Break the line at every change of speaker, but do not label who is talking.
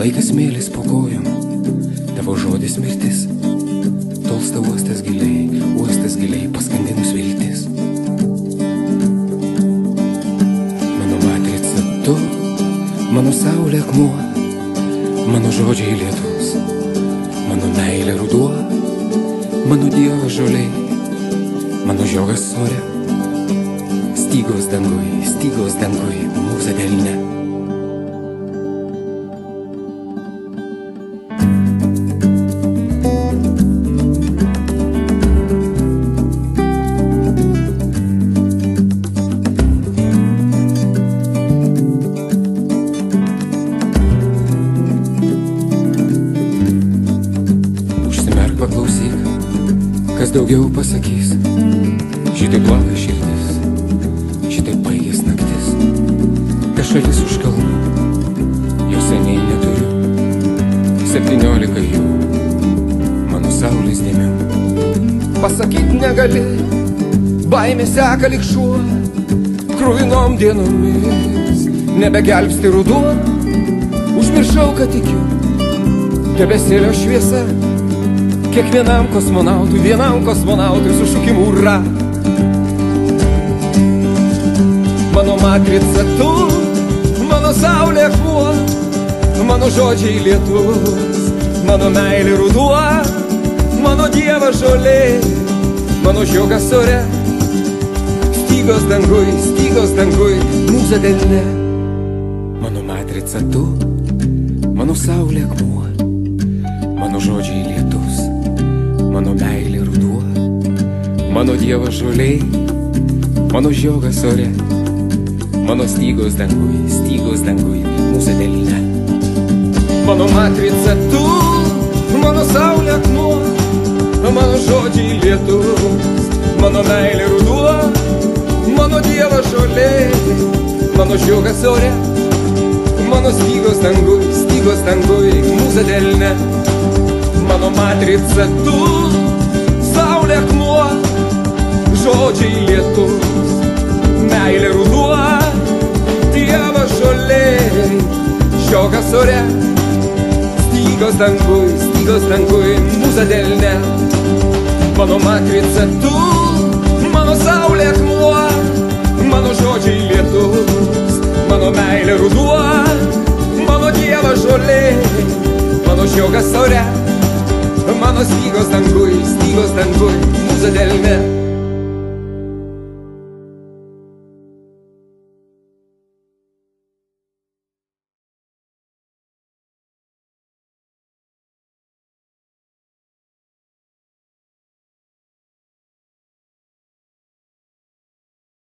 Laikas mėlis po kojom, tavo žodis mirtis. Tolsta uostas giliai, paskandinus viltis. Mano matrica tu, mano saulė akmuo, mano žodžiai lietus, mano meilė ruduo, mano Dievo žoliai, mano žiogas ore, stygos dangui, mūza delne. Paklausyk, kas daugiau pasakys. Šitaip plaka širdis, šitaip baigės naktis. Ta šalis už kalnų, jau seniai neturiu. 17 jų, mano saulės dėmių. Pasakyt negali, baimė seka lyg šuo. Kruvinom dienomis nebegelbsti ruduo. Užmiršau, kad tikiu debesėlio šviesa. Kiekvienam kosmonautui su šūkimu ura. Mano matrica tu, mano saulė akmuo, mano žodžiai lietus, mano meilė ruduo, mano Dievas žolė, mano žiogas ore, stygos dangui, mūza delne. Mano matrica tu, mano saulė akmuo, mano žodžiai lietus, mano meilė ruduo, mano Dievo žoliai, mano žiogas ore, mano stygos dangui, mūza delne. Mano matrica tu, mano saulė akmuo, mano žodžiai lietus, mano meilė ruduo, mano Dievo žoliai, mano žiogas ore, mano stygos dangui, mūza delne. Mano matrica tu, saulė akmuo, žodžiai lietus, meilė ruduo, Dievo žoliai, žiogas ore, stygos dangui, mūza delne. Mano matrica tu, mano saulė akmuo, mano žodžiai lietus, mano meilė ruduo, mano Dievo žoliai, mano žiogas ore, mano stygos dangui, mūza delne.